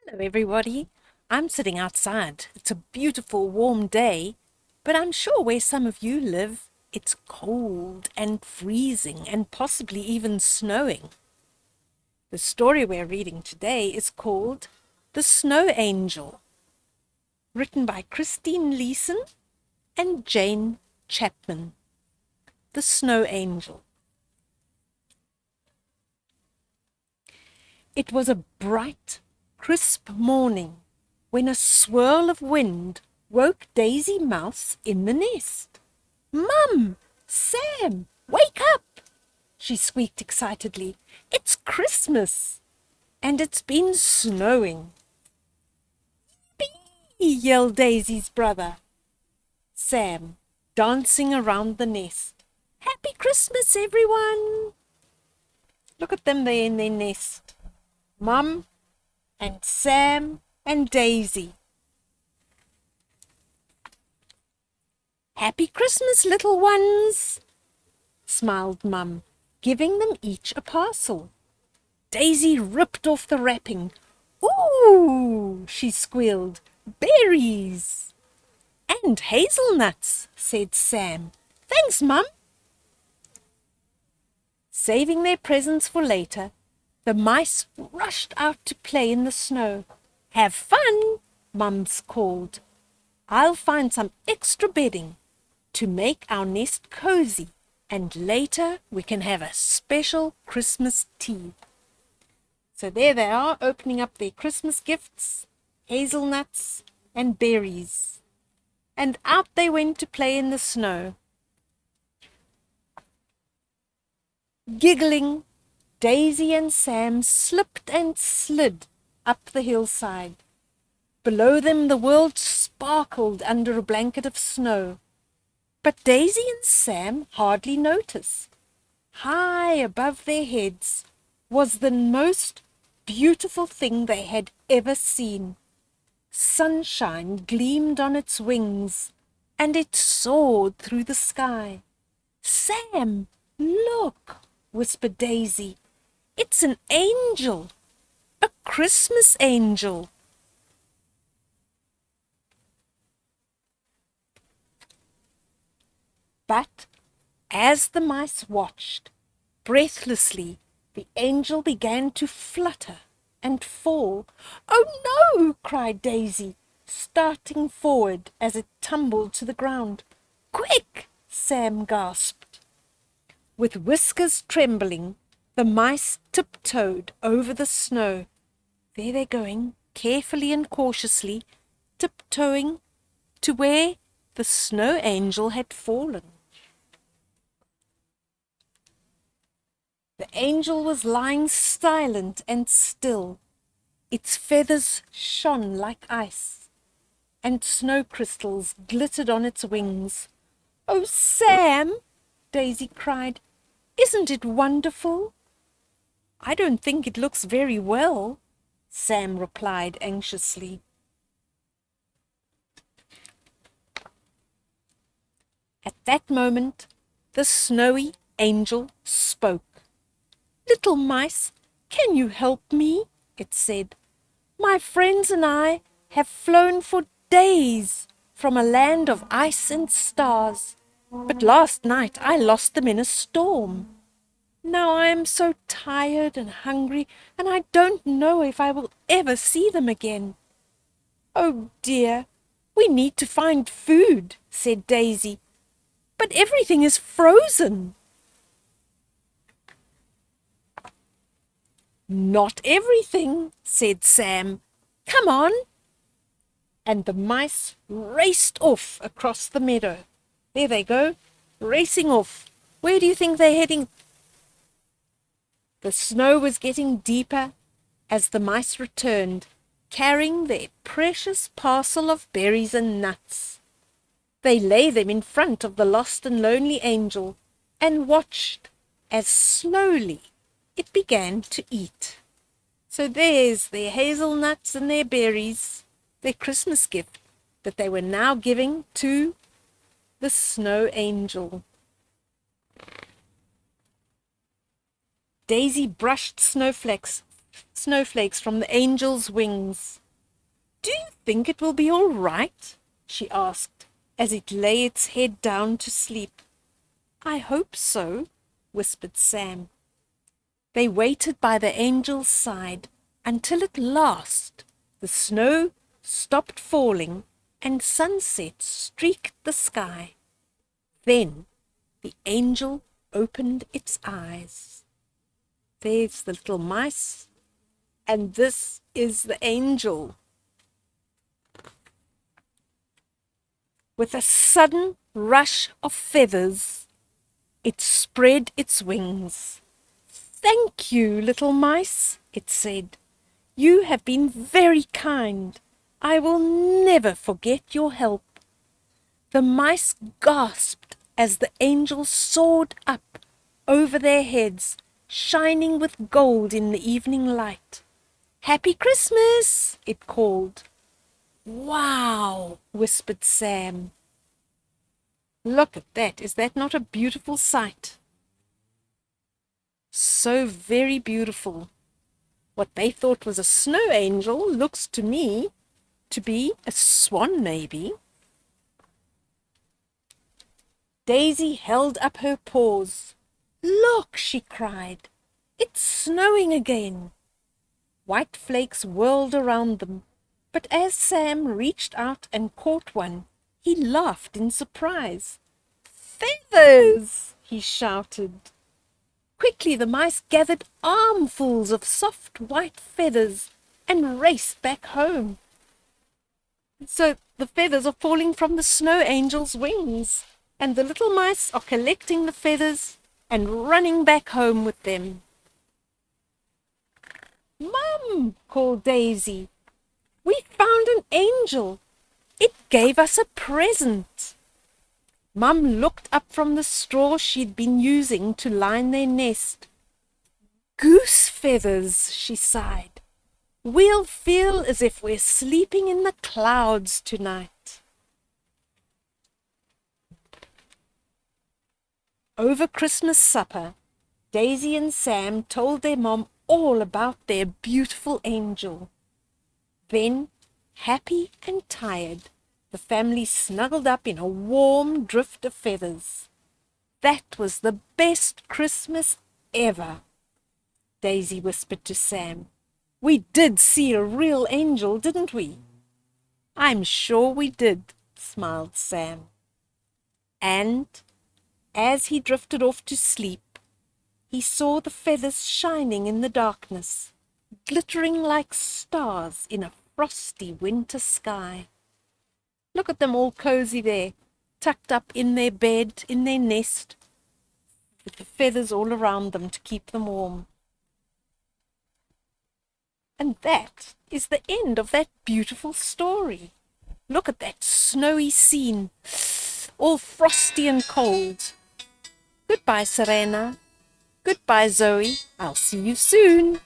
Hello, everybody. I'm sitting outside. It's a beautiful, warm day, but I'm sure where some of you live, it's cold and freezing and possibly even snowing. The story we're reading today is called The Snow Angel, written by Leeson and Jane Chapman. The Snow Angel. It was a bright, crisp morning when a swirl of wind woke Daisy Mouse in the nest. "Mum! Sam! Wake up!" she squeaked excitedly. "It's Christmas! And it's been snowing." "Bee!" yelled Daisy's brother, Sam, dancing around the nest. "Happy Christmas, everyone!" Look at them there in their nest. Mum and Sam and Daisy. "Happy Christmas, little ones," smiled Mum, giving them each a parcel. Daisy ripped off the wrapping. "Ooh!" she squealed. "Berries!" "And hazelnuts," said Sam. "Thanks, Mum." Saving their presents for later, the mice rushed out to play in the snow. "Have fun," Mums called. "I'll find some extra bedding to make our nest cozy, and later we can have a special Christmas tea." So there they are, opening up their Christmas gifts, hazelnuts and berries. And out they went to play in the snow. Giggling, Daisy and Sam slipped and slid up the hillside. Below them the world sparkled under a blanket of snow. But Daisy and Sam hardly noticed. High above their heads was the most beautiful thing they had ever seen. Sunshine gleamed on its wings, and it soared through the sky. "Sam, look," whispered Daisy. "It's an angel, a Christmas angel." But as the mice watched, breathlessly, the angel began to flutter and fall. "Oh no!" cried Daisy, starting forward as it tumbled to the ground. "Quick!" Sam gasped. With whiskers trembling, the mice tiptoed over the snow. There they're going, carefully and cautiously, tiptoeing to where the snow angel had fallen. The angel was lying silent and still. Its feathers shone like ice, and snow crystals glittered on its wings. "Oh, Sam!" Daisy cried. "Isn't it wonderful?" "I don't think it looks very well," Sam replied anxiously. At that moment, the snowy angel spoke. "Little mice, can you help me?" it said. "My friends and I have flown for days from a land of ice and stars, but last night I lost them in a storm. Now I am so tired and hungry, and I don't know if I will ever see them again." "Oh dear, we need to find food," said Daisy, "but everything is frozen." "Not everything," said Sam. "Come on." And the mice raced off across the meadow. There they go, racing off. Where do you think they're heading? The snow was getting deeper as the mice returned, carrying their precious parcel of berries and nuts. They lay them in front of the lost and lonely angel and watched as slowly it began to eat. So there's their hazelnuts and their berries, their Christmas gift that they were now giving to the snow angel. Daisy brushed snowflakes snowflakes from the angel's wings. "Do you think it will be all right?" she asked, as it lay its head down to sleep. "I hope so," whispered Sam. They waited by the angel's side until at last the snow stopped falling and sunset streaked the sky. Then the angel opened its eyes. There's the little mice, and this is the angel. With a sudden rush of feathers, it spread its wings. "Thank you, little mice," it said. "You have been very kind. I will never forget your help." The mice gasped as the angel soared up over their heads, shining with gold in the evening light. "Happy Christmas!" it called. "Wow!" whispered Sam. "Look at that. Is that not a beautiful sight?" So very beautiful. What they thought was a snow angel looks to me to be a swan, maybe. Daisy held up her paws. "Look!" she cried. "It's snowing again." White flakes whirled around them, but as Sam reached out and caught one, he laughed in surprise. "Feathers!" he shouted. Quickly the mice gathered armfuls of soft white feathers and raced back home. So the feathers are falling from the snow angel's wings, and the little mice are collecting the feathers and running back home with them. "Mum," called Daisy, "we found an angel. It gave us a present." Mum looked up from the straw she'd been using to line their nest. "Goose feathers," she sighed. "We'll feel as if we're sleeping in the clouds tonight." Over Christmas supper, Daisy and Sam told their mom all about their beautiful angel. Then, happy and tired, the family snuggled up in a warm drift of feathers. "That was the best Christmas ever," Daisy whispered to Sam. "We did see a real angel, didn't we?" "I'm sure we did," smiled Sam. And as he drifted off to sleep, he saw the feathers shining in the darkness, glittering like stars in a frosty winter sky. Look at them all cozy there, tucked up in their bed, in their nest, with the feathers all around them to keep them warm. And that is the end of that beautiful story. Look at that snowy scene, all frosty and cold. Goodbye, Serena. Goodbye, Zoe. I'll see you soon.